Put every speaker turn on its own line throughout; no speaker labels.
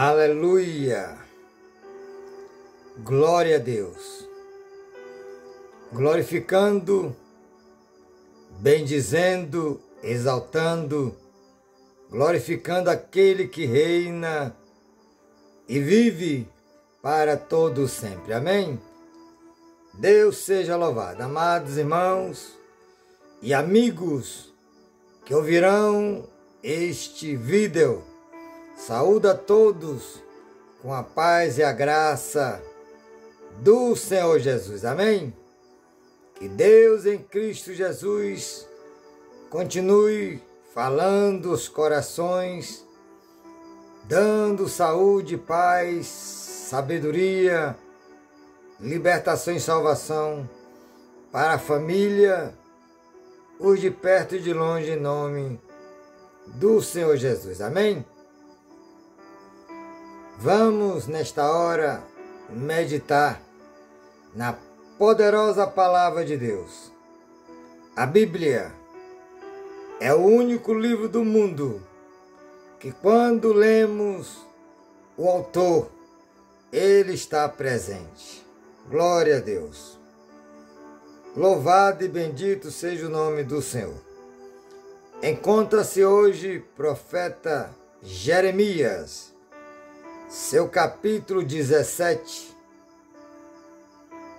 Aleluia! Glória a Deus! Glorificando, bendizendo, exaltando, glorificando aquele que reina e vive para todo sempre. Amém? Deus seja louvado. Amados irmãos e amigos que ouvirão este vídeo, saúdo a todos com a paz e a graça do Senhor Jesus. Amém? Que Deus em Cristo Jesus continue falando os corações, dando saúde, paz, sabedoria, libertação e salvação para a família, os de perto e de longe, em nome do Senhor Jesus. Amém? Vamos, nesta hora, meditar na poderosa palavra de Deus. A Bíblia é o único livro do mundo que, quando lemos o autor, ele está presente. Glória a Deus. Louvado e bendito seja o nome do Senhor. Encontra-se hoje profeta Jeremias, seu capítulo 17,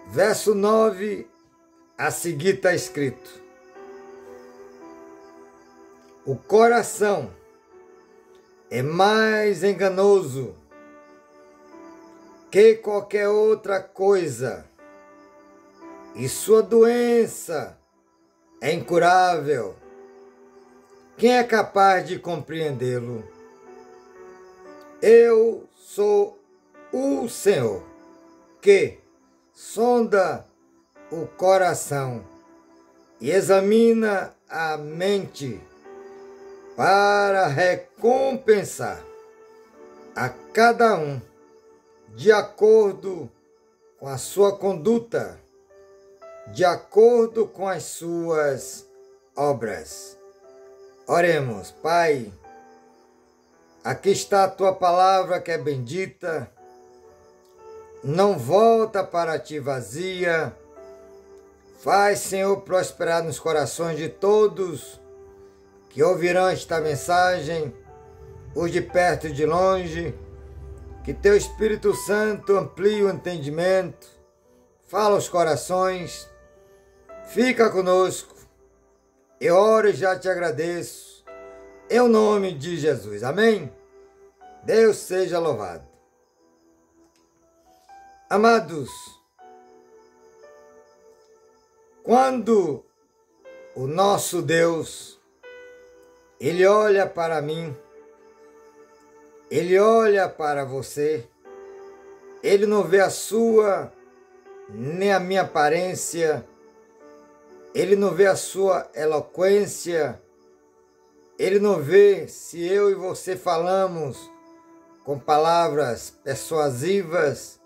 verso 9, a seguir está escrito: o coração é mais enganoso que qualquer outra coisa, e sua doença é incurável. Quem é capaz de compreendê-lo? Eu sou o Senhor, que sonda o coração e examina a mente, para recompensar a cada um de acordo com a sua conduta, de acordo com as suas obras. Oremos. Pai, aqui está a tua palavra que é bendita, não volta para ti vazia. Faz, Senhor, prosperar nos corações de todos que ouvirão esta mensagem, os de perto e de longe. Que teu Espírito Santo amplie o entendimento, fala aos corações, fica conosco. Eu oro e já te agradeço, em nome de Jesus. Amém? Deus seja louvado. Amados, quando o nosso Deus, Ele olha para mim, Ele olha para você, Ele não vê a sua, nem a minha aparência, Ele não vê a sua eloquência, Ele não vê se eu e você falamos com palavras persuasivas,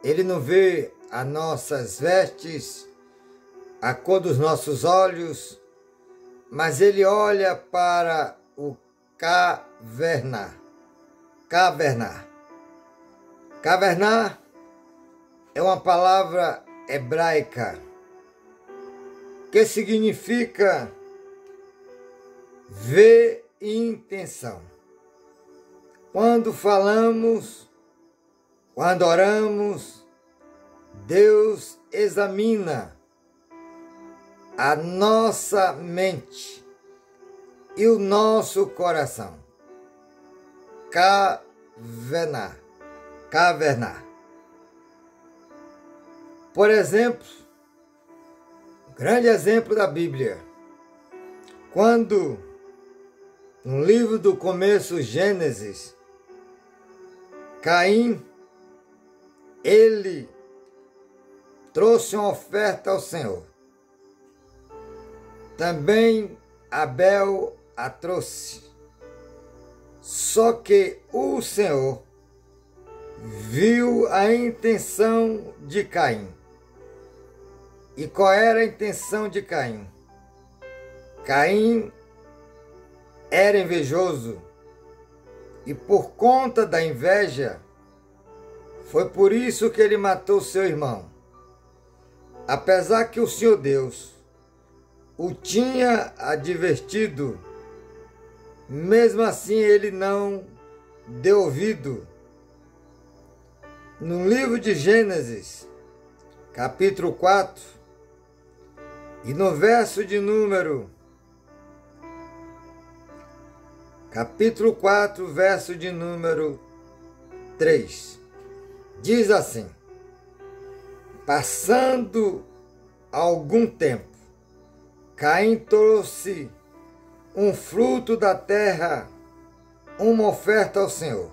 Ele não vê as nossas vestes, a cor dos nossos olhos, mas Ele olha para o cavernar. Cavernar. Cavernar é uma palavra hebraica que significa ver intenção. Quando falamos, quando oramos, Deus examina a nossa mente e o nosso coração. Cavernar. Cavernar. Por exemplo, grande exemplo da Bíblia, quando no livro do começo, Gênesis, Caim, ele trouxe uma oferta ao Senhor. Também Abel a trouxe. Só que o Senhor viu a intenção de Caim. E qual era a intenção de Caim? Caim era invejoso, e por conta da inveja, foi por isso que ele matou seu irmão. Apesar que o Senhor Deus o tinha advertido, mesmo assim ele não deu ouvido. No livro de Gênesis, capítulo 4, e no verso de número capítulo 4, verso de número 3. Diz assim: passando algum tempo, Caim trouxe um fruto da terra, uma oferta ao Senhor.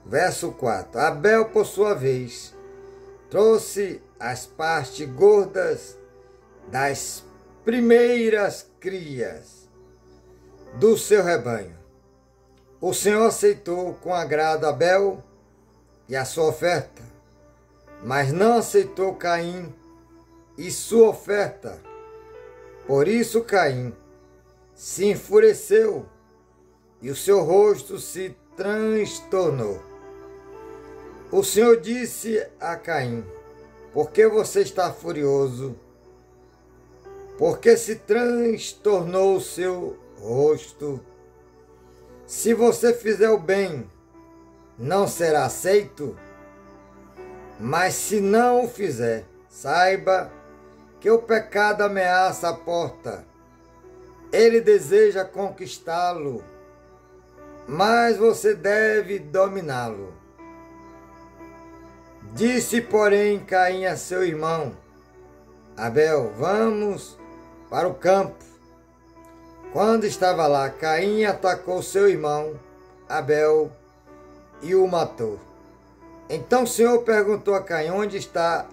Verso 4. Abel, por sua vez, trouxe as partes gordas das primeiras crias do seu rebanho. O Senhor aceitou com agrado Abel e a sua oferta, mas não aceitou Caim e sua oferta. Por isso Caim se enfureceu e o seu rosto se transtornou. O Senhor disse a Caim: por que você está furioso? Por que se transtornou o seu rosto? Se você fizer o bem, não será aceito? Mas se não o fizer, saiba que o pecado ameaça a porta. Ele deseja conquistá-lo, mas você deve dominá-lo. Disse, porém, Caim a seu irmão Abel: vamos para o campo. Quando estava lá, Caim atacou seu irmão Abel e o matou. Então o Senhor perguntou a Caim: onde está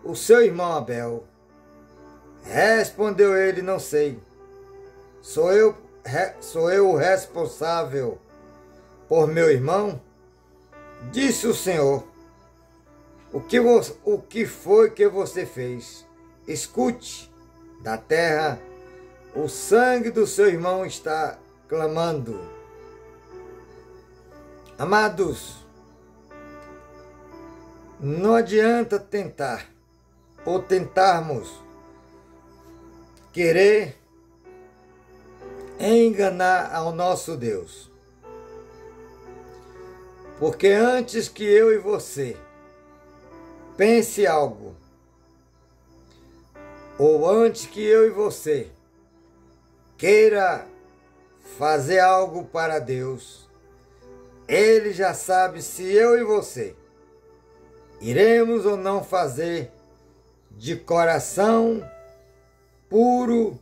o seu irmão Abel? Respondeu ele: não sei. Sou eu o responsável por meu irmão? Disse o Senhor: o que foi que você fez? Escute, da terra o sangue do seu irmão está clamando. Amados, não adianta tentar ou tentarmos querer enganar ao nosso Deus. Porque antes que eu e você pense algo, ou antes que eu e você queira fazer algo para Deus, Ele já sabe se eu e você iremos ou não fazer de coração puro,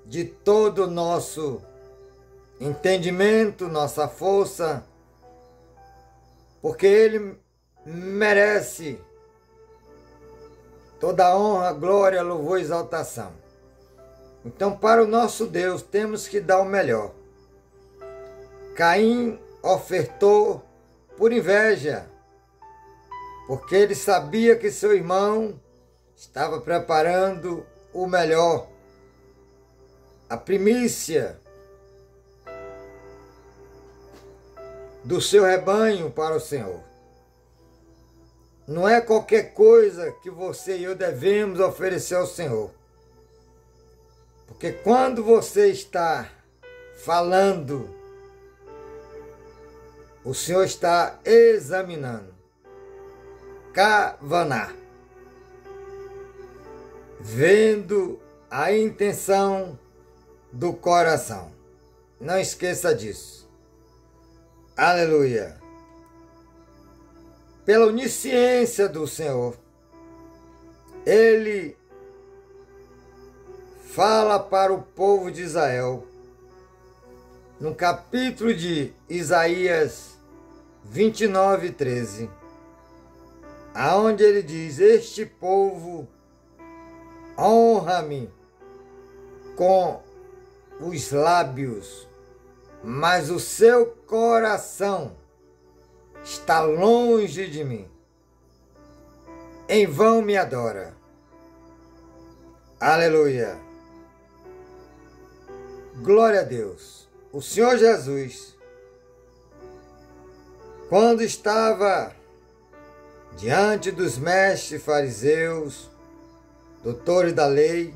de todo o nosso entendimento, nossa força, porque Ele merece toda a honra, glória, louvor e exaltação. Então, para o nosso Deus, temos que dar o melhor. Caim ofertou por inveja, porque ele sabia que seu irmão estava preparando o melhor, a primícia do seu rebanho para o Senhor. Não é qualquer coisa que você e eu devemos oferecer ao Senhor. Porque quando você está falando, o Senhor está examinando. Kavaná, vendo a intenção do coração. Não esqueça disso. Aleluia. Pela onisciência do Senhor, Ele fala para o povo de Israel, no capítulo de Isaías 29:13, aonde ele diz: este povo honra-me com os lábios, mas o seu coração está longe de mim. Em vão me adora. Aleluia. Glória a Deus. O Senhor Jesus quando estava diante dos mestres fariseus, doutores da lei,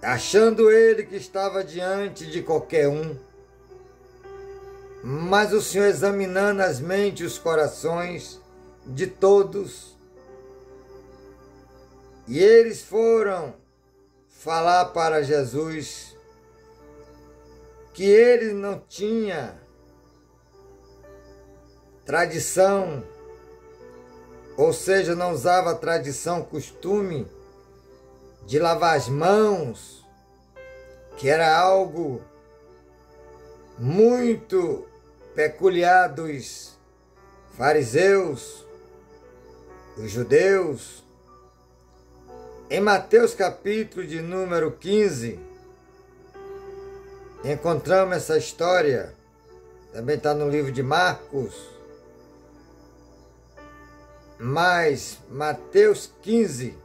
achando ele que estava diante de qualquer um, mas o Senhor examinando as mentes e os corações de todos, e eles foram falar para Jesus que ele não tinha tradição, ou seja, não usava tradição, costume de lavar as mãos, que era algo muito peculiar dos fariseus, os judeus. Em Mateus capítulo de número 15, encontramos essa história, também está no livro de Marcos, mas Mateus 15,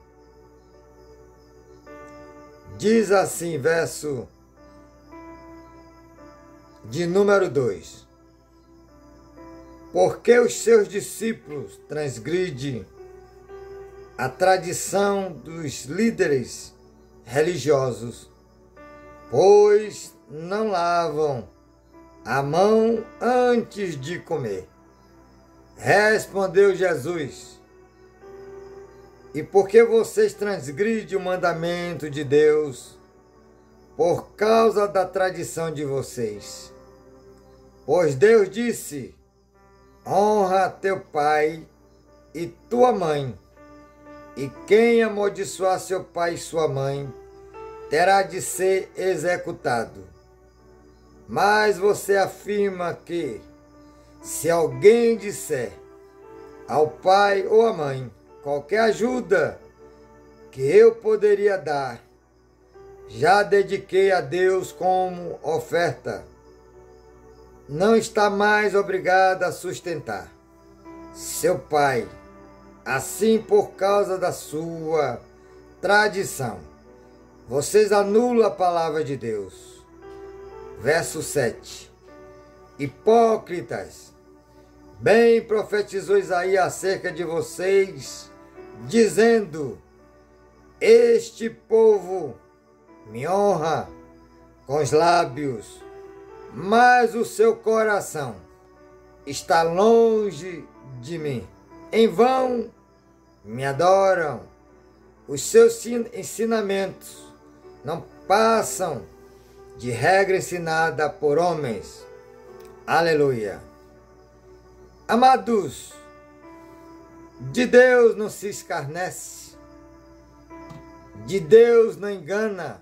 diz assim, verso de número 2. Porque os seus discípulos transgridem a tradição dos líderes religiosos, pois não lavam a mão antes de comer. Respondeu Jesus: e por que vocês transgridem o mandamento de Deus por causa da tradição de vocês? Pois Deus disse: honra teu pai e tua mãe, e quem amaldiçoar seu pai e sua mãe terá de ser executado. Mas você afirma que, se alguém disser ao pai ou à mãe qualquer ajuda que eu poderia dar, já dediquei a Deus como oferta, não está mais obrigado a sustentar seu pai, assim por causa da sua tradição. Vocês anulam a palavra de Deus. Verso 7. Hipócritas, bem profetizou Isaías acerca de vocês, dizendo: este povo me honra com os lábios, mas o seu coração está longe de mim. Em vão me adoram, os seus ensinamentos não passam de regra ensinada por homens. Aleluia. Amados, de Deus não se escarnece, de Deus não engana,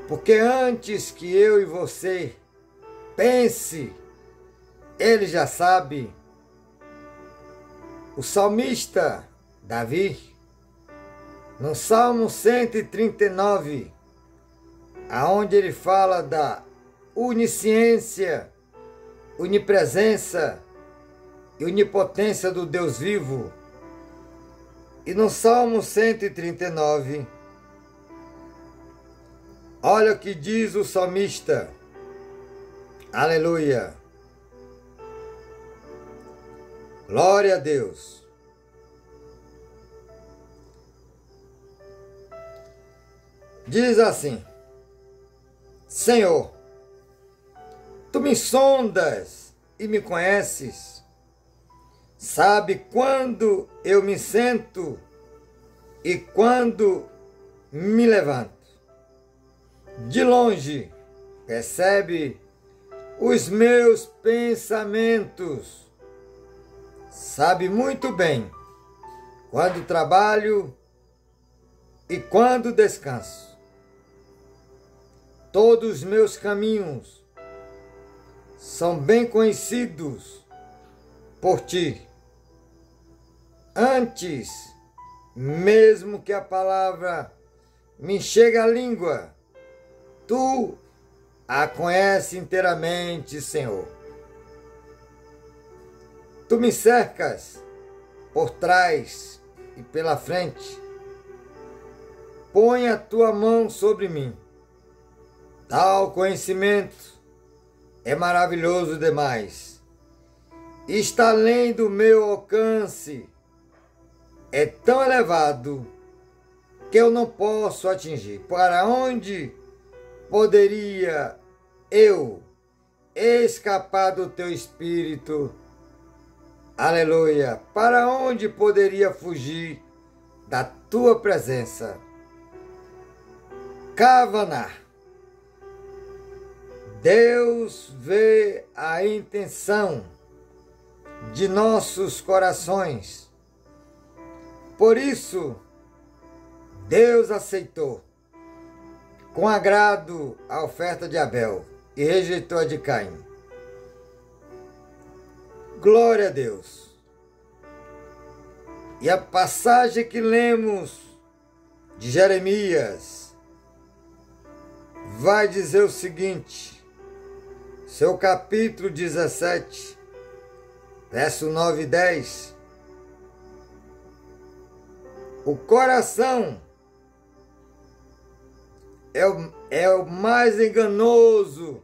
porque antes que eu e você pense, Ele já sabe. O salmista Davi, no Salmo 139, aonde ele fala da onisciência, onipresença e onipotência do Deus vivo. E no Salmo 139, olha o que diz o salmista. Aleluia. Glória a Deus. Diz assim: Senhor, tu me sondas e me conheces, sabe quando eu me sento e quando me levanto. De longe percebe os meus pensamentos, sabe muito bem quando trabalho e quando descanso. Todos os meus caminhos são bem conhecidos por ti. Antes mesmo que a palavra me chegue à língua, tu a conheces inteiramente, Senhor. Tu me cercas por trás e pela frente. Põe a tua mão sobre mim. Tal conhecimento é maravilhoso demais. Está além do meu alcance. É tão elevado que eu não posso atingir. Para onde poderia eu escapar do teu espírito? Aleluia! Para onde poderia fugir da tua presença? Kavaná. Deus vê a intenção de nossos corações. Por isso, Deus aceitou com agrado a oferta de Abel e rejeitou a de Caim. Glória a Deus! E a passagem que lemos de Jeremias vai dizer o seguinte, seu capítulo 17, verso 9 e 10. O coração é o mais enganoso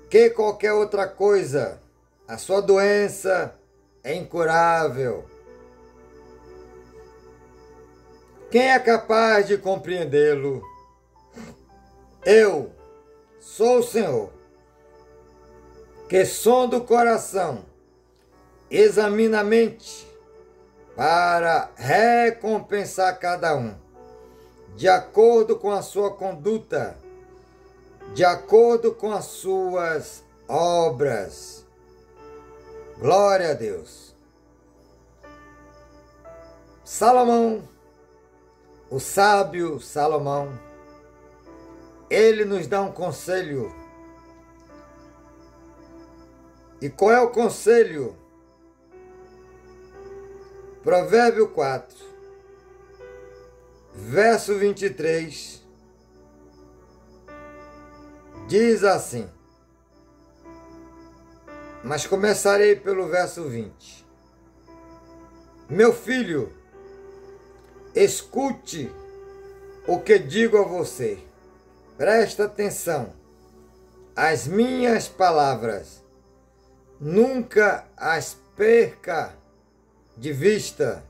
que qualquer outra coisa. A sua doença é incurável. Quem é capaz de compreendê-lo? Eu sou o Senhor, que sonda o coração, examina a mente, para recompensar cada um, de acordo com a sua conduta, de acordo com as suas obras. Glória a Deus. Salomão, o sábio Salomão, ele nos dá um conselho. E qual é o conselho? Provérbio 4, verso 23, diz assim, mas começarei pelo verso 20. Meu filho, escute o que digo a você. Presta atenção às minhas palavras. Nunca as perca de vista.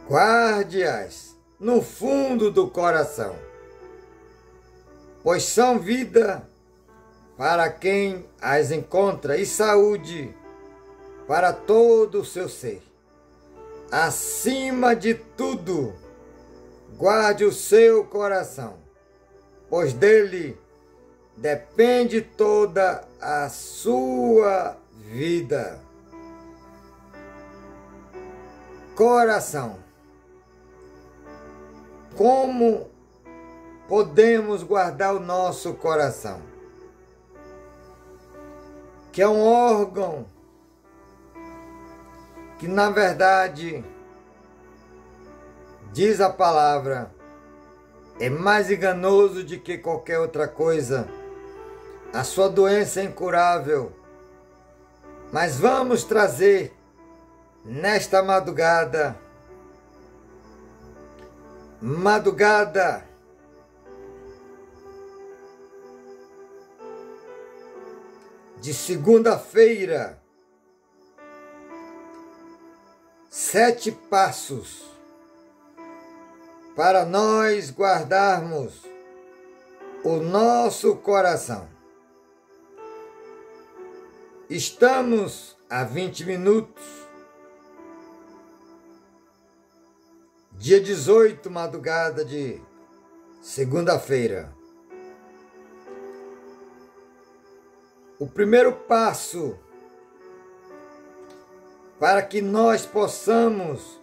Guarde-as no fundo do coração, pois são vida para quem as encontra e saúde para todo o seu ser. Acima de tudo, guarde o seu coração, pois dele depende toda a sua vida. Coração. Como podemos guardar o nosso coração? Que é um órgão que, na verdade, diz a palavra, é mais enganoso do que qualquer outra coisa. A sua doença é incurável. Mas vamos trazer nesta madrugada de segunda-feira, 7 passos para nós guardarmos o nosso coração. Estamos a 20 minutos, dia 18, madrugada de segunda-feira. O primeiro passo para que nós possamos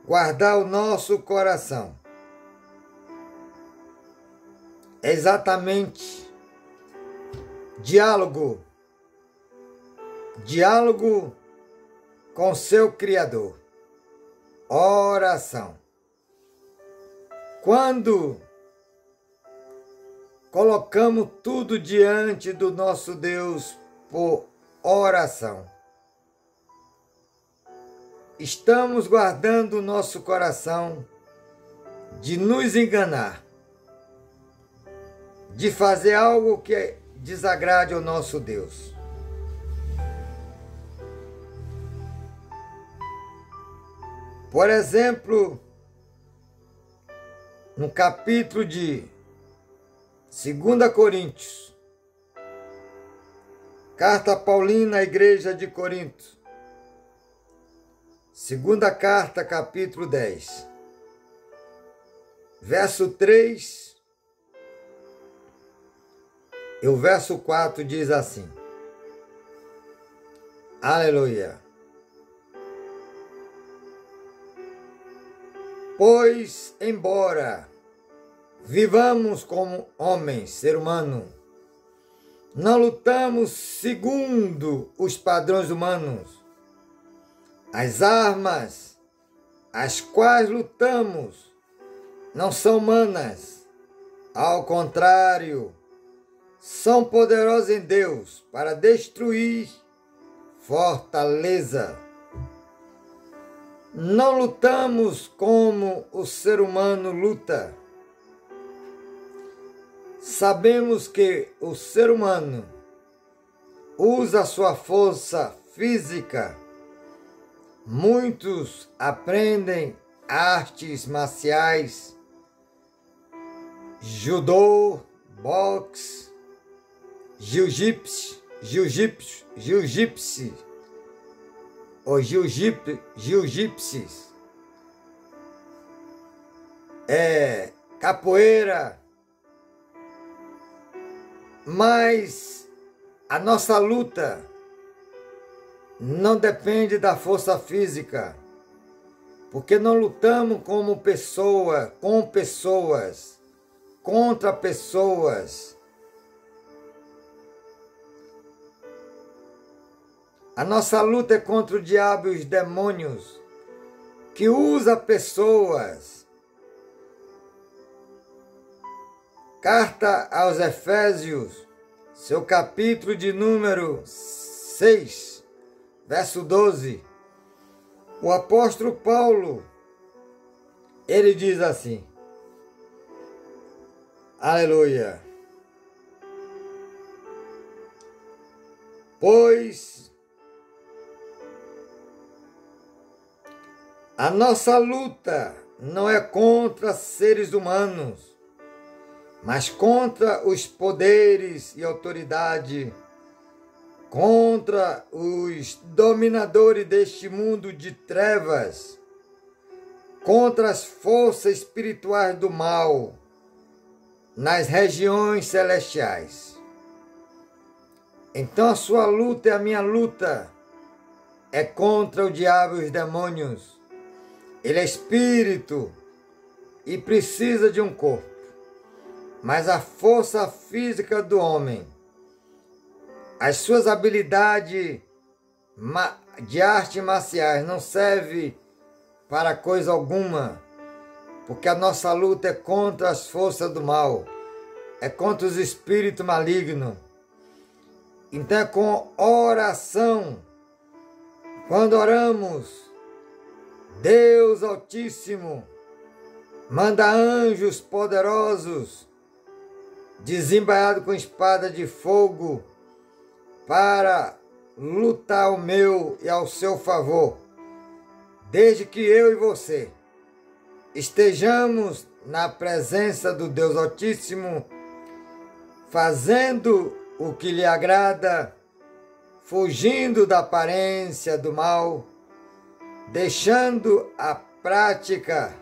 guardar o nosso coração é exatamente diálogo com seu Criador. Oração. Quando colocamos tudo diante do nosso Deus por oração, estamos guardando o nosso coração de nos enganar. de fazer algo que desagrade ao nosso Deus. Por exemplo, no capítulo de 2 Coríntios, carta Paulina à igreja de Corinto, segunda carta, capítulo 10, verso 3 e o verso 4 diz assim: Aleluia! Pois, embora vivamos como homens, ser humano, não lutamos segundo os padrões humanos. As armas as quais lutamos não são humanas. Ao contrário, são poderosas em Deus para destruir fortaleza. Não lutamos como o ser humano luta. Sabemos que o ser humano usa sua força física. Muitos aprendem artes marciais, judô, boxe, jiu-jitsu, ou jiu-jitsu, capoeira, mas a nossa luta não depende da força física, porque não lutamos como pessoa, com pessoas, contra pessoas. A nossa luta é contra o diabo e os demônios, que usa pessoas. Carta aos Efésios, seu capítulo de número 6, verso 12. O apóstolo Paulo, ele diz assim, aleluia, pois a nossa luta não é contra seres humanos, mas contra os poderes e autoridade, contra os dominadores deste mundo de trevas, contra as forças espirituais do mal nas regiões celestiais. Então a sua luta e a minha luta é contra o diabo e os demônios. Ele é espírito e precisa de um corpo, mas a força física do homem, as suas habilidades de artes marciais não servem para coisa alguma, porque a nossa luta é contra as forças do mal, é contra os espíritos malignos. Então é com oração, quando oramos, Deus Altíssimo manda anjos poderosos, desembainhados com espada de fogo, para lutar ao meu e ao seu favor, desde que eu e você estejamos na presença do Deus Altíssimo, fazendo o que lhe agrada, fugindo da aparência do mal, deixando a prática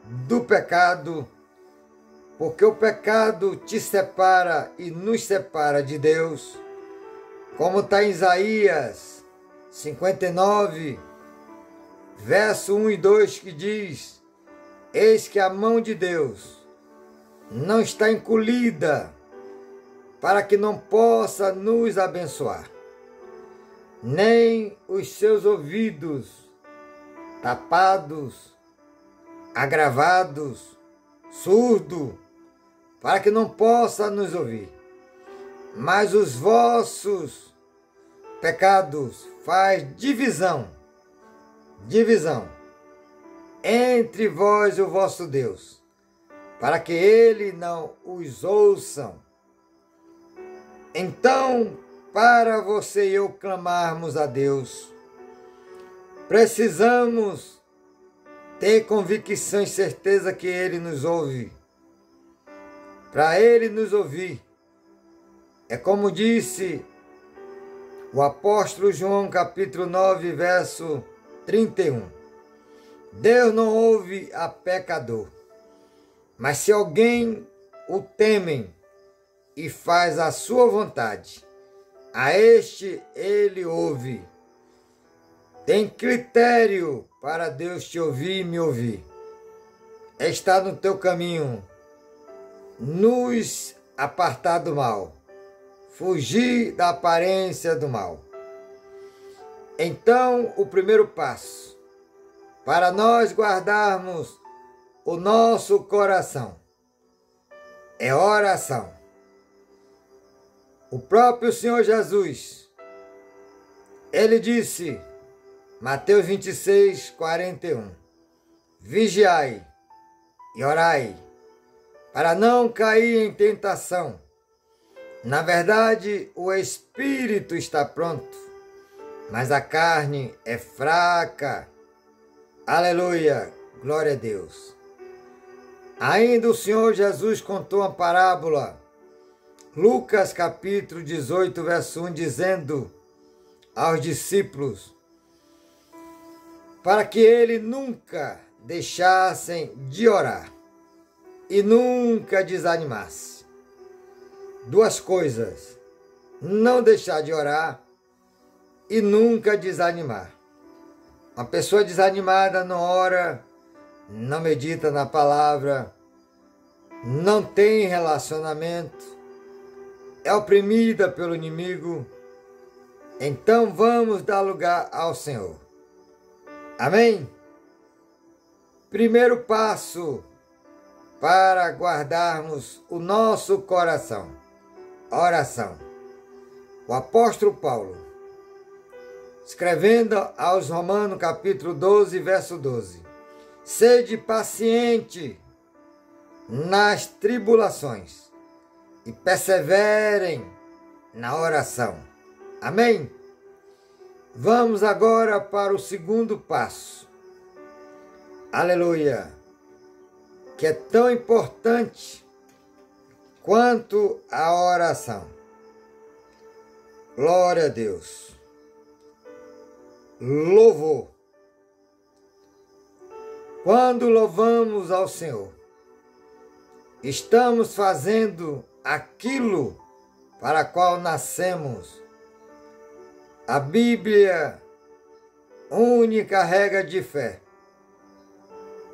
do pecado, porque o pecado te separa e nos separa de Deus. Como está em Isaías 59, verso 1 e 2, que diz: eis que a mão de Deus não está encolhida para que não possa nos abençoar, nem os seus ouvidos tapados, agravados, surdo, para que não possa nos ouvir. Mas os vossos pecados faz divisão entre vós e o vosso Deus, para que ele não os ouçam, Então, para você e eu clamarmos a Deus, precisamos ter convicção e certeza que Ele nos ouve. Para Ele nos ouvir, é como disse o apóstolo João, capítulo 9, verso 31. Deus não ouve a pecador, mas se alguém o teme e faz a sua vontade, a este Ele ouve. Tem critério para Deus te ouvir e me ouvir. É estar no teu caminho, nos apartar do mal, fugir da aparência do mal. Então, o primeiro passo para nós guardarmos o nosso coração é oração. O próprio Senhor Jesus, Ele disse, Mateus 26, 41, vigiai e orai, para não cair em tentação. Na verdade, o espírito está pronto, mas a carne é fraca. Aleluia, glória a Deus. Ainda o Senhor Jesus contou uma parábola, Lucas capítulo 18, verso 1, dizendo aos discípulos, para que ele nunca deixassem de orar e nunca desanimasse. Duas coisas, não deixar de orar e nunca desanimar. Uma pessoa desanimada não ora, não medita na palavra, não tem relacionamento, é oprimida pelo inimigo. Então vamos dar lugar ao Senhor. Amém? Primeiro passo para guardarmos o nosso coração. Oração. O apóstolo Paulo, escrevendo aos Romanos capítulo 12, verso 12. Sede paciente nas tribulações e perseverem na oração. Amém? Vamos agora para o segundo passo. Aleluia! Que é tão importante quanto a oração. Glória a Deus. Louvor. Quando louvamos ao Senhor, estamos fazendo aquilo para qual nascemos. A Bíblia, única regra de fé,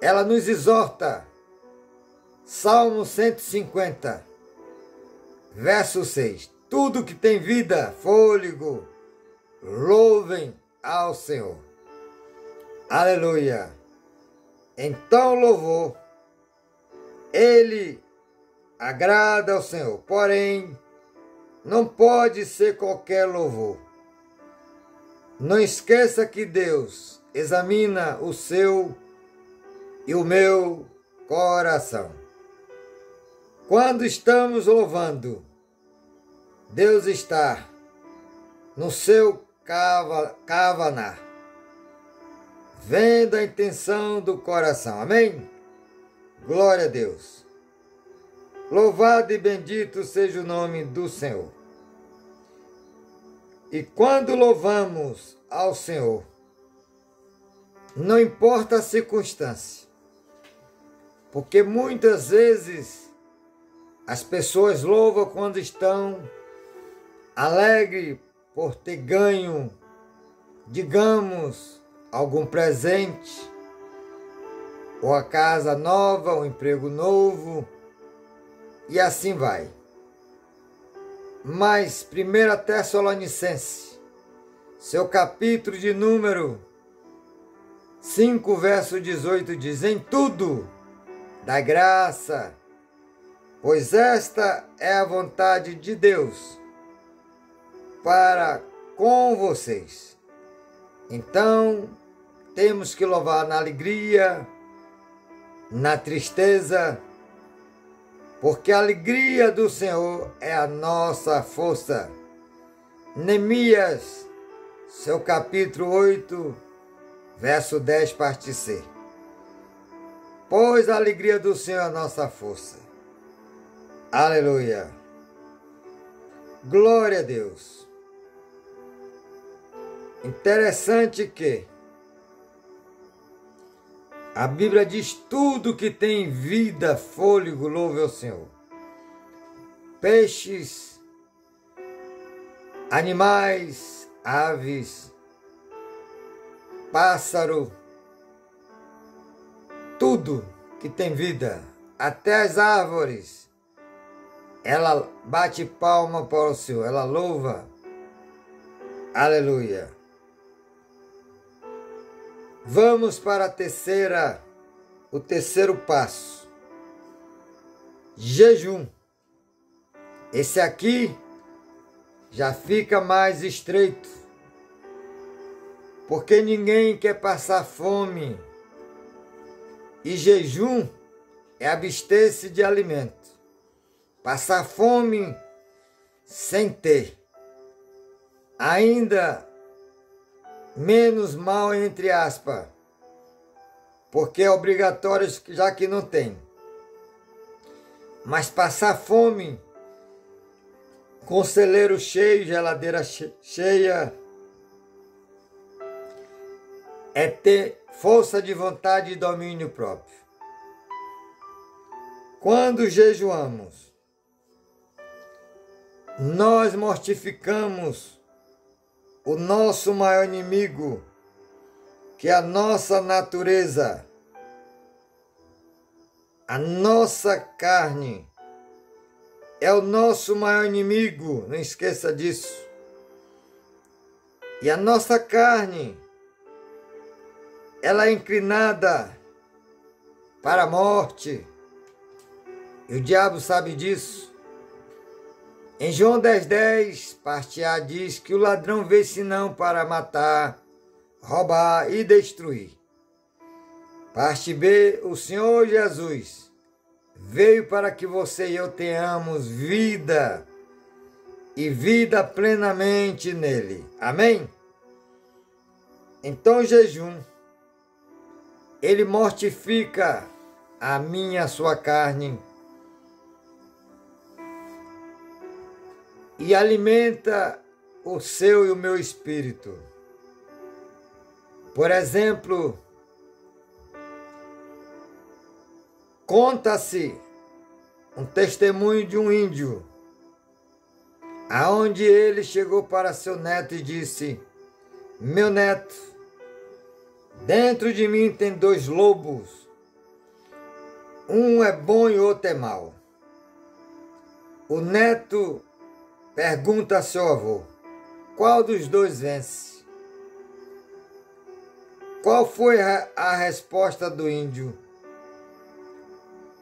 ela nos exorta. Salmo 150, verso 6. Tudo que tem vida, fôlego, louvem ao Senhor. Aleluia. Então o louvor, ele agrada ao Senhor. Porém, não pode ser qualquer louvor. Não esqueça que Deus examina o seu e o meu coração. Quando estamos louvando, Deus está no seu cavanar, vendo a intenção do coração. Amém? Glória a Deus. Louvado e bendito seja o nome do Senhor. E quando louvamos ao Senhor, não importa a circunstância, porque muitas vezes as pessoas louvam quando estão alegres por ter ganho, digamos, algum presente, ou a casa nova, um emprego novo, e assim vai. Mas 1 Tessalonicenses, seu capítulo de número 5, verso 18, diz, em tudo dá graça, pois esta é a vontade de Deus para com vocês. Então, temos que louvar na alegria, na tristeza, porque a alegria do Senhor é a nossa força. Neemias, seu capítulo 8, verso 10, parte C. Pois a alegria do Senhor é a nossa força. Aleluia. Glória a Deus. Interessante que a Bíblia diz: tudo que tem vida, fôlego, louve ao Senhor. Peixes, animais, aves, pássaro, tudo que tem vida, até as árvores, ela bate palma para o Senhor, ela louva. Aleluia. Vamos para o terceiro passo. Jejum. Esse aqui já fica mais estreito, porque ninguém quer passar fome. E jejum é abster-se de alimento. Passar fome sem ter. Ainda menos mal, entre aspas, porque é obrigatório, já que não tem. Mas passar fome com celeiro cheio, geladeira cheia, é ter força de vontade e domínio próprio. Quando jejuamos, nós mortificamos o nosso maior inimigo, que é a nossa natureza, a nossa carne, é o nosso maior inimigo, não esqueça disso. E a nossa carne, ela é inclinada para a morte, e o diabo sabe disso. Em João 10:10, parte A, diz que o ladrão veio senão para matar, roubar e destruir. Parte B, o Senhor Jesus veio para que você e eu tenhamos vida e vida plenamente nele. Amém? Então o jejum, ele mortifica a minha, a sua carne, e alimenta o seu e o meu espírito. Por exemplo, conta-se um testemunho de um índio, aonde ele chegou para seu neto e disse: meu neto, dentro de mim tem 2 lobos, um é bom e outro é mau. O neto pergunta a seu avô: qual dos 2 vence? Qual foi a resposta do índio?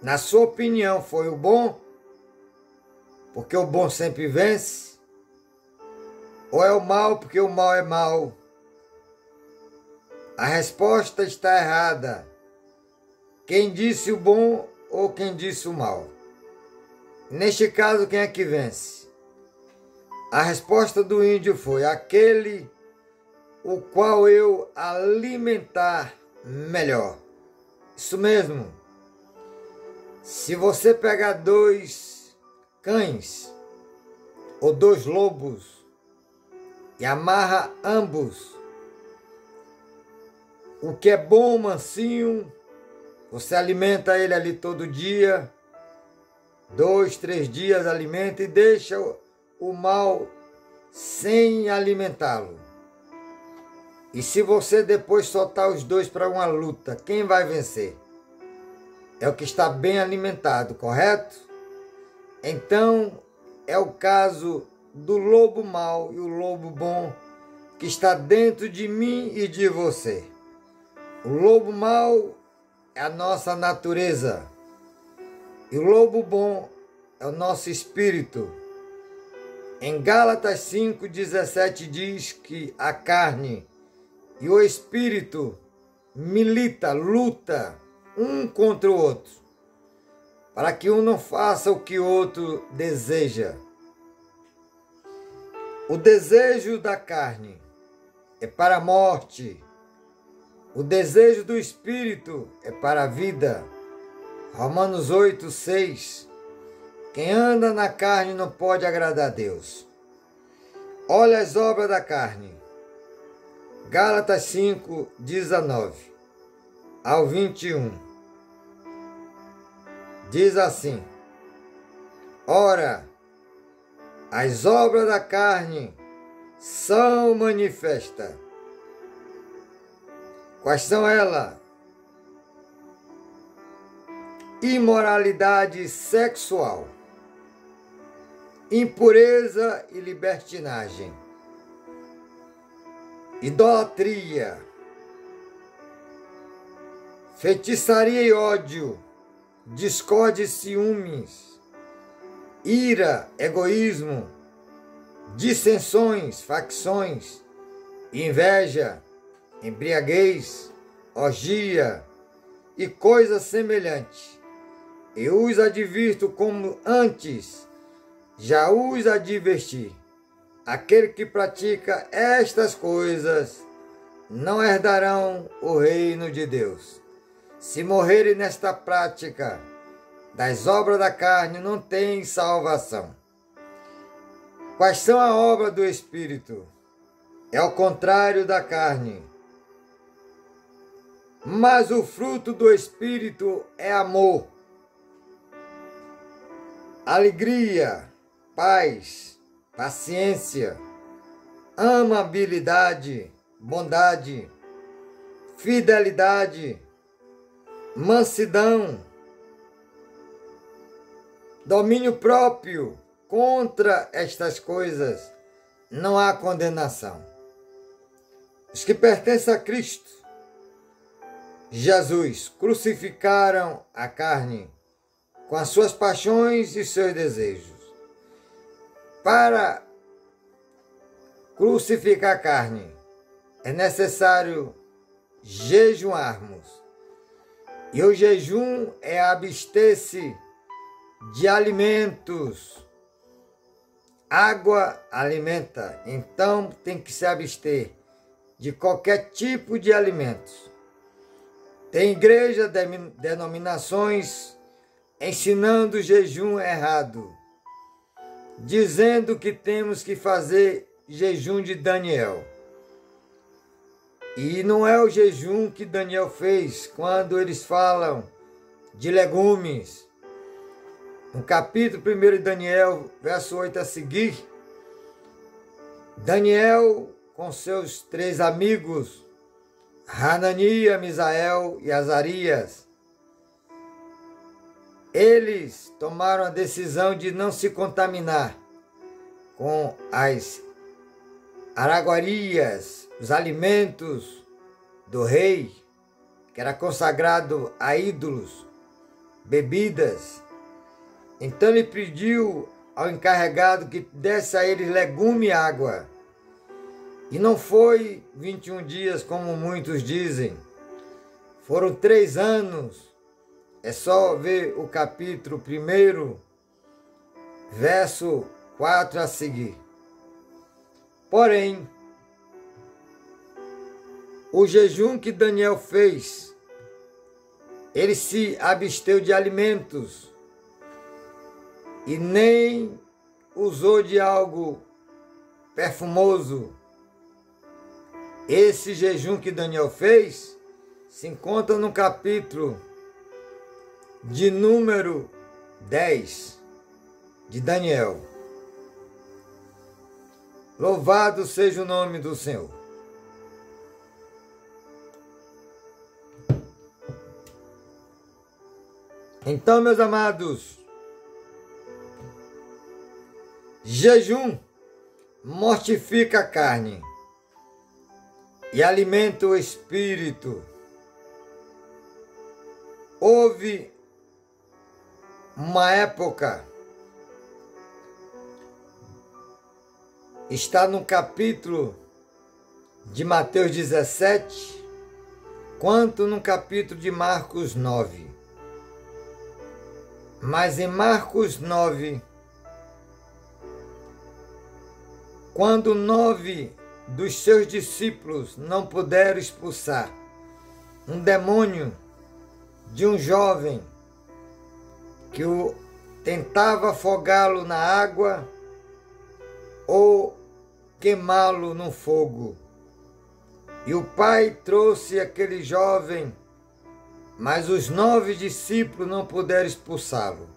Na sua opinião, foi o bom? Porque o bom sempre vence? Ou é o mal, porque o mal é mal? A resposta está errada. Quem disse o bom ou quem disse o mal? Neste caso, quem é que vence? A resposta do índio foi: aquele o qual eu alimentar melhor. Isso mesmo. Se você pegar 2 cães ou 2 lobos e amarra ambos, o que é bom, mansinho, você alimenta ele ali todo dia, 2, 3 dias alimenta e deixa o mal sem alimentá-lo. E se você depois soltar os 2 para uma luta, quem vai vencer? É o que está bem alimentado, correto? Então, é o caso do lobo mau e o lobo bom que está dentro de mim e de você. O lobo mau é a nossa natureza e o lobo bom é o nosso espírito. Em Gálatas 5:17 diz que a carne e o espírito luta um contra o outro, para que um não faça o que o outro deseja. O desejo da carne é para a morte, o desejo do Espírito é para a vida. Romanos 8, 6. Quem anda na carne não pode agradar a Deus. Olha as obras da carne. Gálatas 5, 19 ao 21. Diz assim: ora, as obras da carne são manifestas. Quais são elas? Imoralidade sexual, impureza e libertinagem, idolatria, feitiçaria e ódio, discórdia e ciúmes, ira, egoísmo, dissensões, facções, inveja, embriaguez, orgia e coisas semelhantes. Eu os advirto como antes já os adverti. Aquele que pratica estas coisas não herdarão o reino de Deus. Se morrerem nesta prática das obras da carne, não tem salvação. Quais são as obras do Espírito? É o contrário da carne. Mas o fruto do Espírito é amor, alegria, paz, paciência, amabilidade, bondade, fidelidade, mansidão, domínio próprio. Contra estas coisas não há condenação. Os que pertencem a Cristo Jesus crucificaram a carne com as suas paixões e seus desejos. Para crucificar a carne é necessário jejuarmos. E o jejum é abster-se de alimentos. Água alimenta, então tem que se abster de qualquer tipo de alimentos. Tem igreja, denominações ensinando o jejum errado, dizendo que temos que fazer jejum de Daniel. E não é o jejum que Daniel fez quando eles falam de legumes. No capítulo 1 de Daniel, verso 8 a seguir, Daniel com seus 3 amigos, Hananias, Misael e Azarias, eles tomaram a decisão de não se contaminar com as araguarias, os alimentos do rei, que era consagrado a ídolos, bebidas. Então ele pediu ao encarregado que desse a eles legume e água. E não foi 21 dias, como muitos dizem. Foram 3 anos. É só ver o capítulo 1, verso 4 a seguir. Porém, o jejum que Daniel fez, ele se absteu de alimentos e nem usou de algo perfumoso. Esse jejum que Daniel fez se encontra no capítulo de número 10 de Daniel. Louvado seja o nome do Senhor. Então, meus amados, jejum mortifica a carne e alimenta o espírito. Houve uma época, está no capítulo de Mateus 17, quanto no capítulo de Marcos 9. Mas em Marcos 9, quando 9 dos seus discípulos não puderam expulsar um demônio de um jovem que tentava afogá-lo na água ou queimá-lo no fogo. E o pai trouxe aquele jovem, mas os 9 discípulos não puderam expulsá-lo.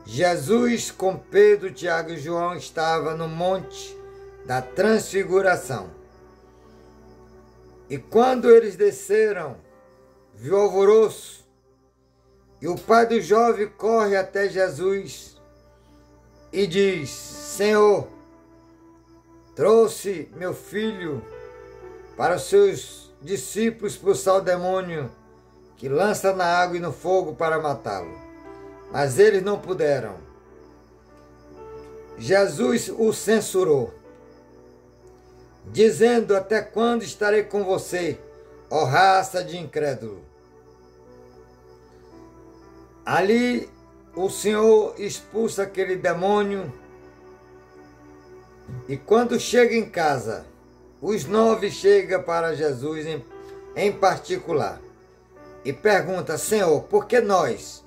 Jesus, com Pedro, Tiago e João, estava no monte da Transfiguração. E quando eles desceram, viu alvoroço, e o pai do jovem corre até Jesus e diz: Senhor, trouxe meu filho para os seus discípulos expulsar o demônio que lança na água e no fogo para matá-lo. Mas eles não puderam. Jesus o censurou, dizendo: até quando estarei com você, ó raça de incrédulo? Ali o Senhor expulsa aquele demônio, e quando chega em casa, os 9 chegam para Jesus em particular e pergunta: Senhor, por que nós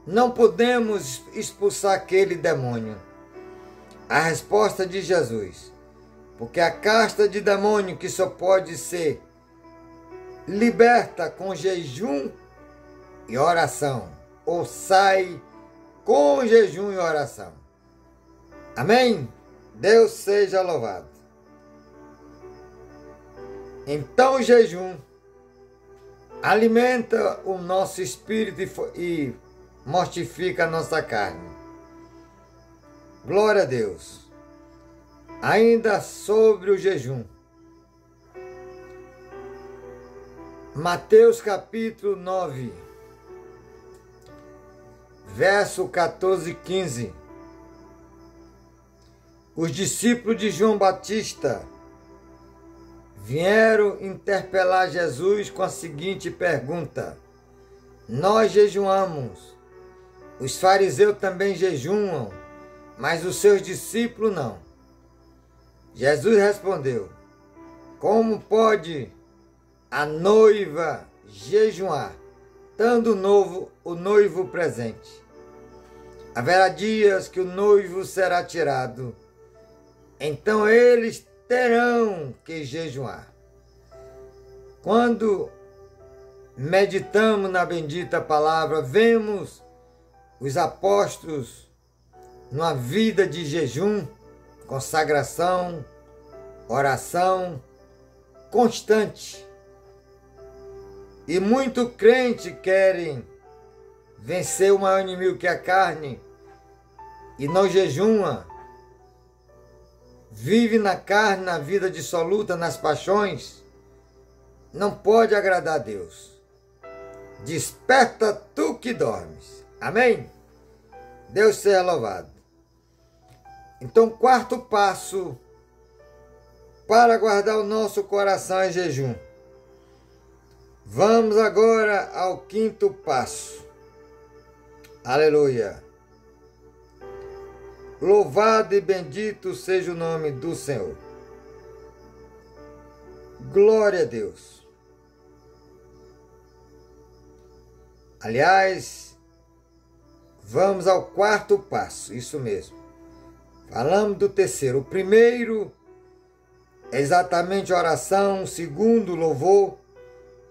não podemos expulsar aquele demônio? A resposta de Jesus: porque a casta de demônio que só pode ser liberta com jejum e oração, ou sai com jejum e oração. Amém? Deus seja louvado. Então o jejum alimenta o nosso espírito e mortifica a nossa carne. Glória a Deus. Ainda sobre o jejum. Mateus capítulo 9, verso 14 e 15. Os discípulos de João Batista vieram interpelar Jesus com a seguinte pergunta: nós jejuamos, os fariseus também jejuam, mas os seus discípulos não. Jesus respondeu: como pode a noiva jejuar, estando o noivo presente? Haverá dias que o noivo será tirado, então eles terão que jejuar. Quando meditamos na bendita palavra, vemos os apóstolos numa vida de jejum, consagração, oração constante. E muito crente querem vencer o maior inimigo que é a carne e não jejuma. Vive na carne, na vida dissoluta, nas paixões, não pode agradar a Deus. Desperta tu que dormes. Amém? Deus seja louvado. Então, quarto passo para guardar o nosso coração é jejum. Vamos agora ao quinto passo. Aleluia. Louvado e bendito seja o nome do Senhor. Glória a Deus. Aliás, vamos ao quarto passo, isso mesmo. Falamos do terceiro. O primeiro é exatamente oração, o segundo, louvor,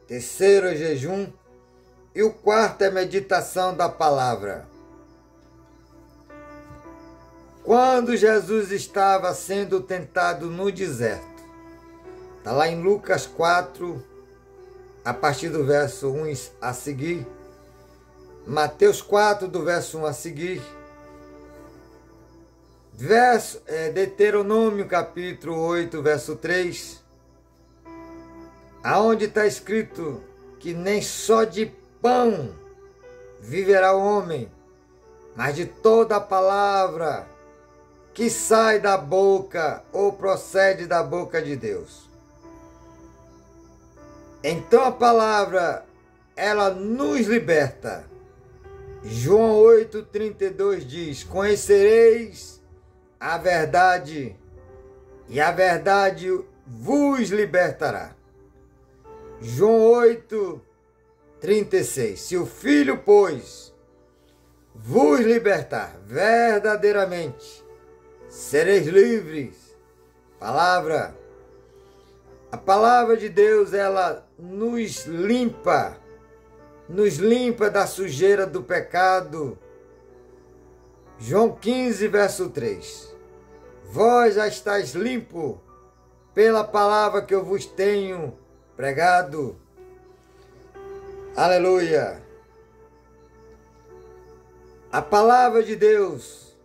terceiro é jejum e o quarto é meditação da palavra. Quando Jesus estava sendo tentado no deserto, está lá em Lucas 4, a partir do verso 1 a seguir, Mateus 4, do verso 1 a seguir, Deuteronômio capítulo 8, verso 3, aonde está escrito que nem só de pão viverá o homem, mas de toda a palavra que sai da boca ou procede da boca de Deus. Então a palavra, ela nos liberta João 8,32 diz: conhecereis a verdade, e a verdade vos libertará. João 8,36: se o Filho, pois, vos libertar, verdadeiramente sereis livres. A palavra de Deus, ela nos limpa da sujeira do pecado. João 15, verso 3. Vós já estáis limpo pela palavra que eu vos tenho pregado. Aleluia! A palavra de Deus,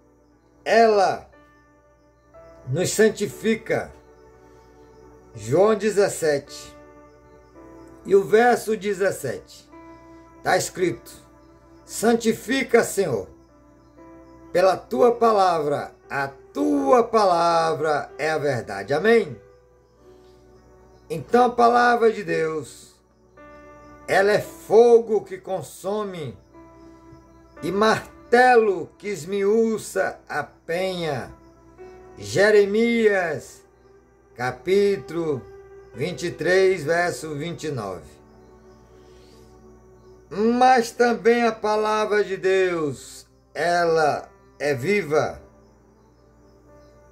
ela nos santifica. João 17 e o verso 17 está escrito: santifica, Senhor, pela tua palavra, a tua palavra é a verdade. Amém? Então a palavra de Deus, ela é fogo que consome e martelo que esmiuça a penha. Jeremias, capítulo 23, verso 29. Mas também a palavra de Deus, ela é viva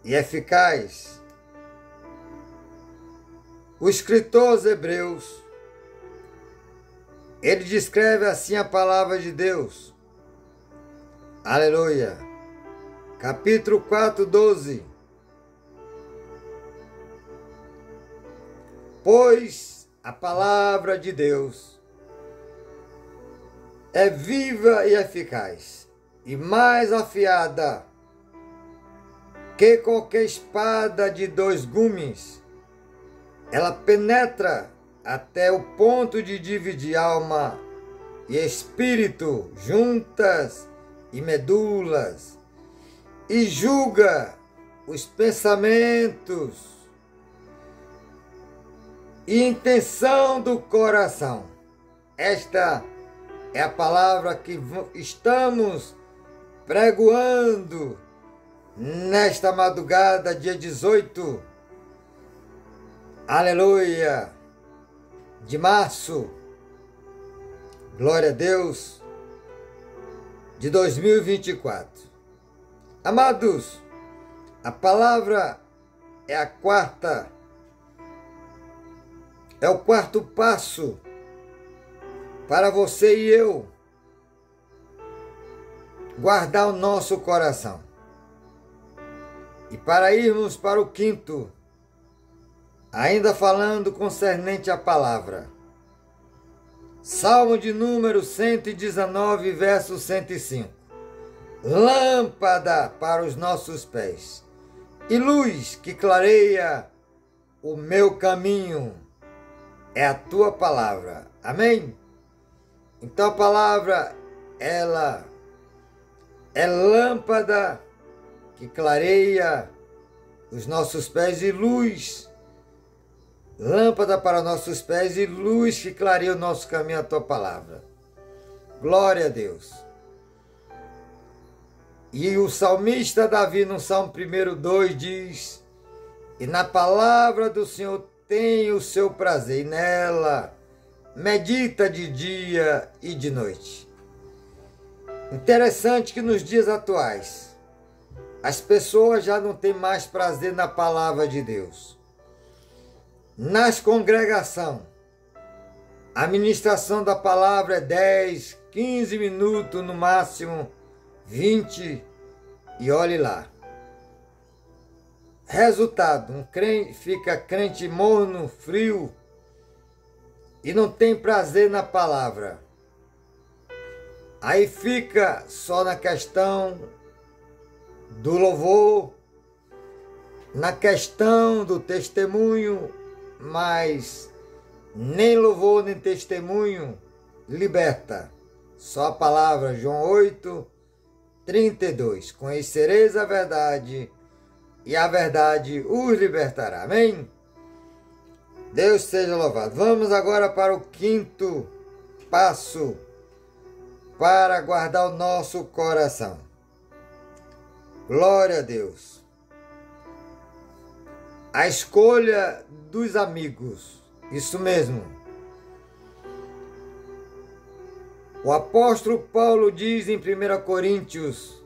e eficaz. O escritor aos Hebreus, ele descreve assim a palavra de Deus. Aleluia. Capítulo 4, 12. Pois a palavra de Deus é viva e eficaz, e mais afiada que qualquer espada de 2 gumes. Ela penetra até o ponto de dividir alma e espírito, juntas e medulas, e julga os pensamentos e intenção do coração. Esta é a palavra que estamos pregoando nesta madrugada, dia 18, aleluia, de março, glória a Deus, de 2024. Amados, a palavra é o quarto passo para você e eu guardar o nosso coração. E para irmos para o quinto, ainda falando concernente à palavra, Salmo de número 119, verso 105. Lâmpada para os nossos pés e luz que clareia o meu caminho é a tua palavra. Amém? Então a palavra, ela é lâmpada que clareia os nossos pés e luz. Lâmpada para nossos pés e luz que clareia o nosso caminho, a tua palavra. Glória a Deus. E o salmista Davi, no Salmo 1:2, diz: e na palavra do Senhor tem o seu prazer, e nela medita de dia e de noite. Interessante que nos dias atuais, as pessoas já não têm mais prazer na palavra de Deus. Nas congregações, a ministração da palavra é 10, 15 minutos, no máximo 20, e olhe lá. Resultado, fica crente morno, frio, e não tem prazer na palavra. Aí fica só na questão do louvor, na questão do testemunho, mas nem louvor nem testemunho liberta. Só a palavra, João 8:32. Conhecereis a verdade, e a verdade os libertará. Amém? Deus seja louvado. Vamos agora para o quinto passo para guardar o nosso coração. Glória a Deus. A escolha dos amigos. Isso mesmo. O apóstolo Paulo diz em 1 Coríntios,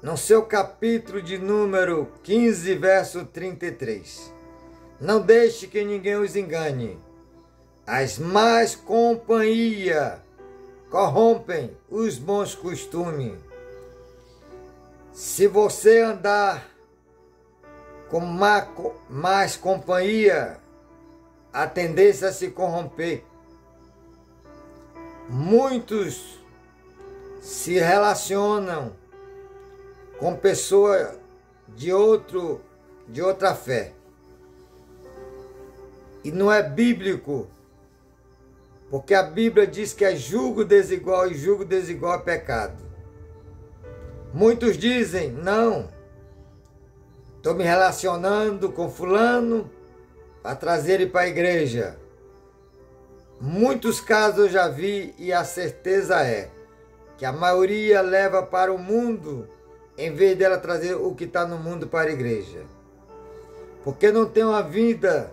no seu capítulo de número 15, verso 33. Não deixe que ninguém os engane. As más companhias corrompem os bons costumes. Se você andar com más companhia, a tendência a se corromper. Muitos se relacionam com pessoas de outra fé. E não é bíblico, porque a Bíblia diz que é julgo desigual e julgo desigual é pecado. Muitos dizem, não, estou me relacionando com fulano para trazer ele para a igreja. Muitos casos eu já vi e a certeza é que a maioria leva para o mundo em vez dela trazer o que está no mundo para a igreja. Porque não tem uma vida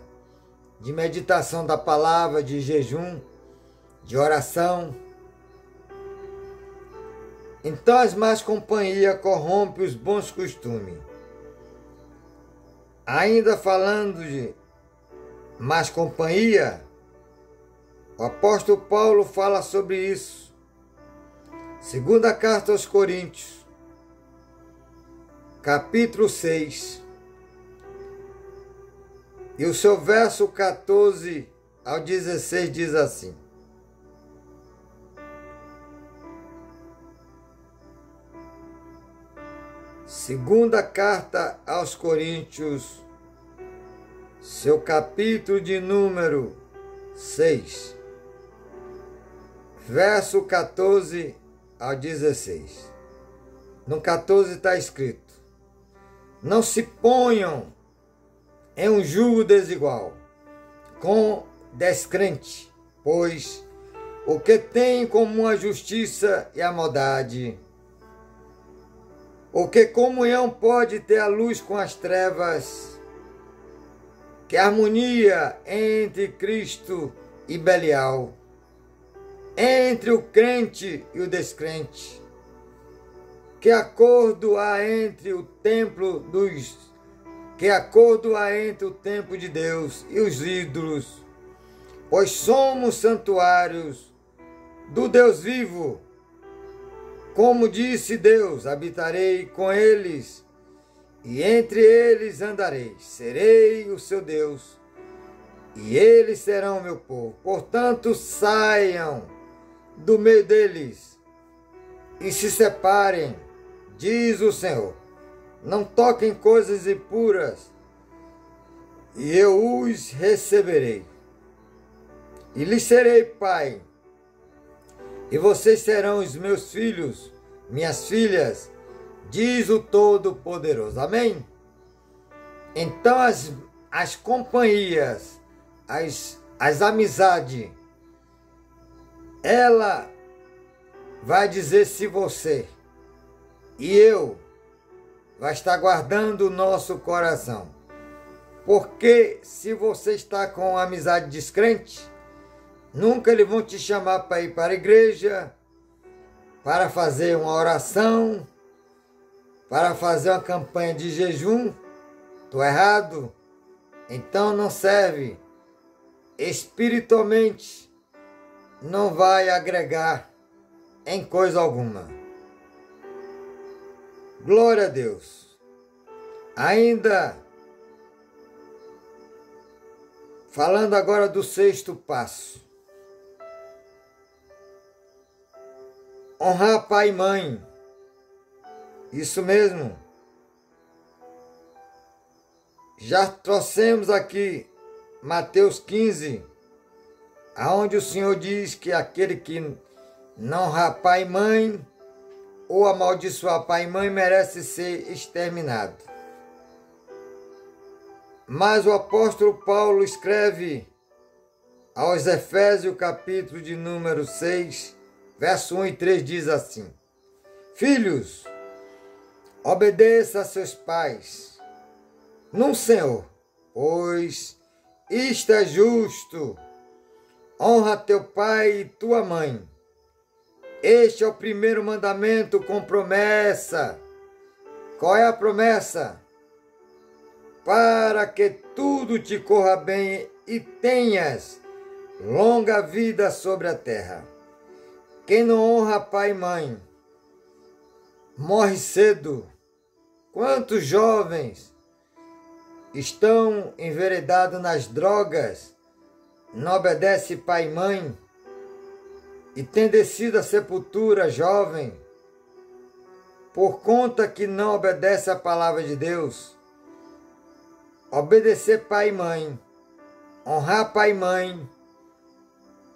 de meditação da palavra, de jejum, de oração. Então as más companhias corrompem os bons costumes. Ainda falando de más companhia, o apóstolo Paulo fala sobre isso. Segunda carta aos Coríntios, capítulo 6, e o seu verso 14 ao 16 diz assim: Segunda carta aos Coríntios, seu capítulo de número 6, verso 14 ao 16. No 14 está escrito: Não se ponham em um jugo desigual com descrente, pois o que tem em comum a justiça e a maldade? O que comunhão pode ter a luz com as trevas? Que harmonia entre Cristo e Belial? Entre o crente e o descrente? Que acordo há entre o templo de Deus e os ídolos? Pois somos santuários do Deus vivo. Como disse Deus, habitarei com eles, e entre eles andarei. Serei o seu Deus, e eles serão o meu povo. Portanto, saiam do meio deles e se separem, diz o Senhor. Não toquem coisas impuras, e eu os receberei. E lhes serei pai, e vocês serão os meus filhos, minhas filhas, diz o Todo-Poderoso. Amém? Então as companhias, as amizades, ela vai dizer se você e eu vai estar guardando o nosso coração. Porque se você está com uma amizade descrente, nunca eles vão te chamar para ir para a igreja, para fazer uma oração, para fazer uma campanha de jejum. Estou errado? Então não serve. Espiritualmente não vai agregar em coisa alguma. Glória a Deus. Ainda falando agora do sexto passo. Honrar pai e mãe. Isso mesmo. Já trouxemos aqui Mateus 15, aonde o Senhor diz que aquele que não honrar pai e mãe ou amaldiçoar pai e mãe merece ser exterminado. Mas o apóstolo Paulo escreve aos Efésios, capítulo de número 6, verso 1 e 3 diz assim: Filhos, obedeça a seus pais no Senhor, pois isto é justo. Honra teu pai e tua mãe. Este é o primeiro mandamento com promessa. Qual é a promessa? Para que tudo te corra bem e tenhas longa vida sobre a terra. Quem não honra pai e mãe morre cedo. Quantos jovens estão enveredados nas drogas, não obedece pai e mãe e tem descido à sepultura jovem por conta que não obedece à palavra de Deus? Obedecer pai e mãe, honrar pai e mãe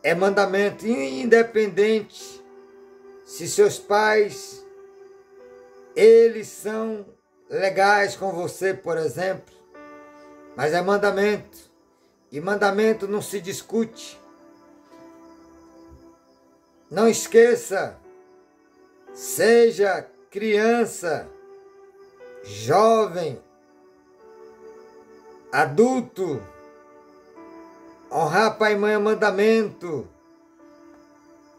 é mandamento independente se seus pais eles são legais com você, por exemplo, mas é mandamento. E mandamento não se discute. Não esqueça, seja criança, jovem, adulto, honrar pai e mãe é mandamento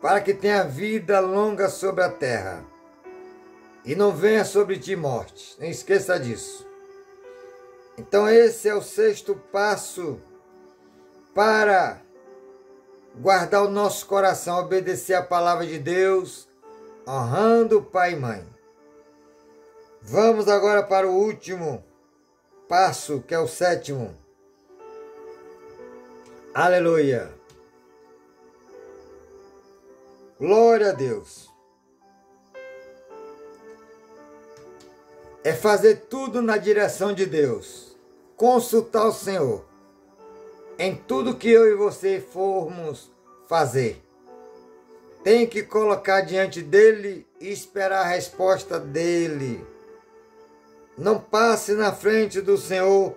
para que tenha vida longa sobre a terra e não venha sobre ti morte. Não esqueça disso. Então esse é o 6º passo para guardar o nosso coração, obedecer a palavra de Deus, honrando pai e mãe. Vamos agora para o último passo, que é o 7º. Aleluia! Glória a Deus! É fazer tudo na direção de Deus, consultar o Senhor em tudo que eu e você formos fazer. Tem que colocar diante dele e esperar a resposta dele. Não passe na frente do Senhor,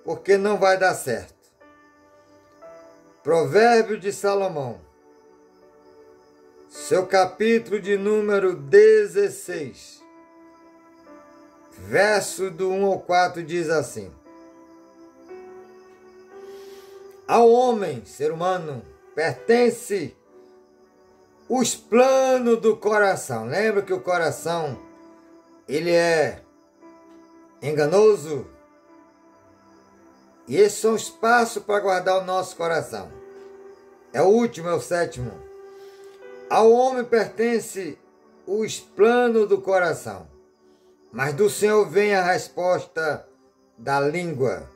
porque não vai dar certo. Provérbio de Salomão, seu capítulo de número 16, verso do 1 ao 4 diz assim: Ao homem, ser humano, pertence os planos do coração. Lembra que o coração, ele é enganoso? E esses são os passos para guardar o nosso coração. É o último, é o 7º. Ao homem pertence os planos do coração, mas do Senhor vem a resposta da língua.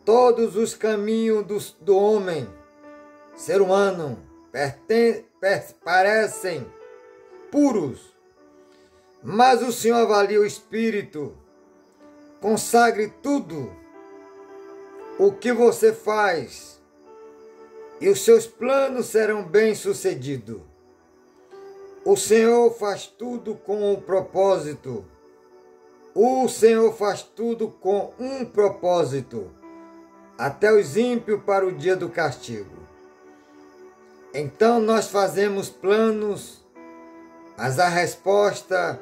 Todos os caminhos do homem, ser humano, parecem puros, mas o Senhor avalia o espírito. Consagre tudo o que você faz e os seus planos serão bem-sucedidos. O Senhor faz tudo com um propósito. O Senhor faz tudo com um propósito, até os ímpios para o dia do castigo. Então nós fazemos planos, mas a resposta,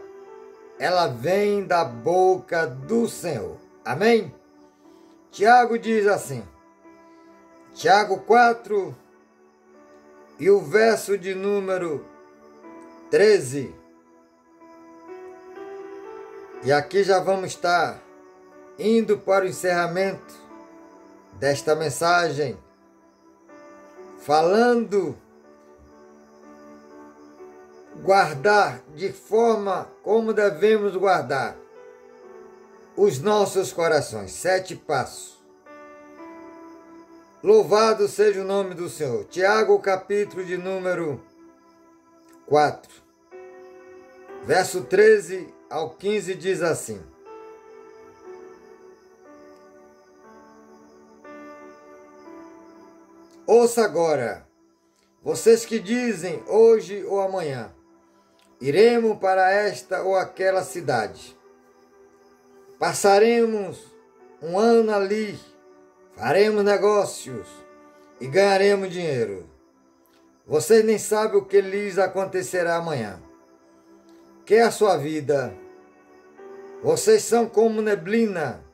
ela vem da boca do Senhor. Amém? Tiago diz assim, Tiago 4 e o verso de número 13. E aqui já vamos estar indo para o encerramento desta mensagem, falando guardar de forma como devemos guardar os nossos corações. 7 passos. Louvado seja o nome do Senhor. Tiago, capítulo de número 4, verso 13 ao 15 diz assim: Ouça agora, vocês que dizem hoje ou amanhã, iremos para esta ou aquela cidade, passaremos um ano ali, faremos negócios e ganharemos dinheiro. Vocês nem sabem o que lhes acontecerá amanhã. Que é a sua vida? Vocês são como neblina,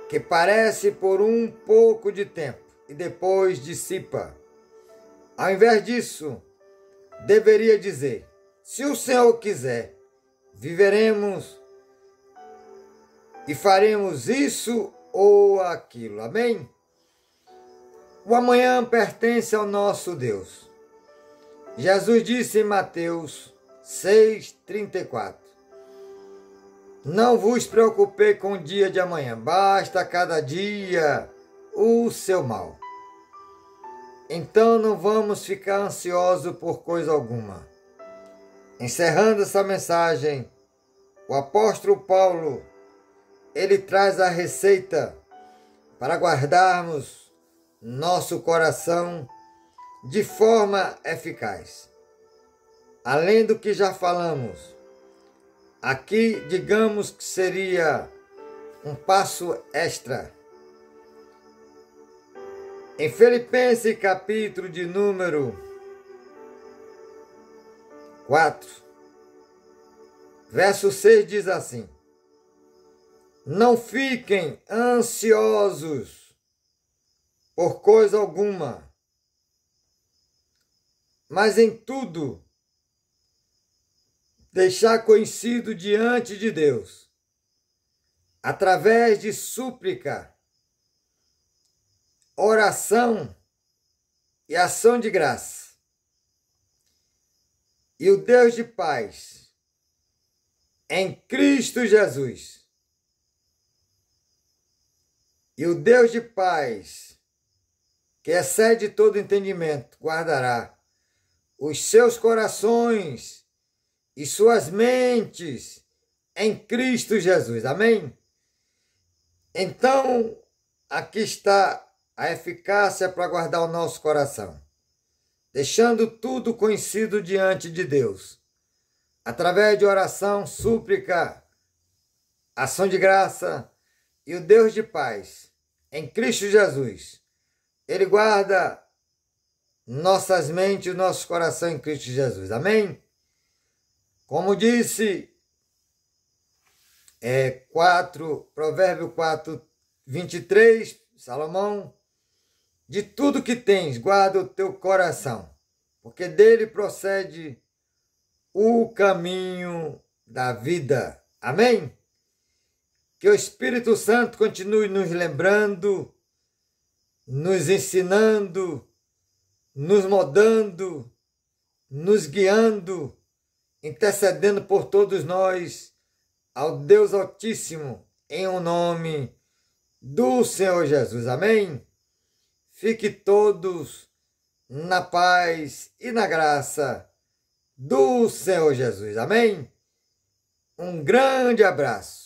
que parece por um pouco de tempo e depois dissipa. Ao invés disso, deveria dizer: se o Senhor quiser, viveremos e faremos isso ou aquilo. Amém? O amanhã pertence ao nosso Deus. Jesus disse em Mateus 6,34: não vos preocupei com o dia de amanhã, basta cada dia o seu mal. Então não vamos ficar ansiosos por coisa alguma. Encerrando essa mensagem, o apóstolo Paulo, ele traz a receita para guardarmos nosso coração de forma eficaz. Além do que já falamos, aqui digamos que seria um passo extra. Em Filipenses capítulo de número 4, verso 6 diz assim: não fiquem ansiosos por coisa alguma, mas em tudo deixar conhecido diante de Deus, através de súplica, oração e ação de graça. E o Deus de paz, em Cristo Jesus, e o Deus de paz, que excede todo entendimento, guardará os seus corações e suas mentes em Cristo Jesus. Amém? Então, aqui está a eficácia para guardar o nosso coração, deixando tudo conhecido diante de Deus, através de oração, súplica, ação de graça, e o Deus de paz, em Cristo Jesus, Ele guarda nossas mentes e nossos corações em Cristo Jesus. Amém? Como disse Provérbio 4, 23, Salomão: de tudo que tens, guarda o teu coração, porque dele procede o caminho da vida. Amém? Que o Espírito Santo continue nos lembrando, nos ensinando, nos moldando, nos guiando, intercedendo por todos nós, ao Deus Altíssimo, em o nome do Senhor Jesus. Amém? Fique todos na paz e na graça do Senhor Jesus. Amém? Um grande abraço.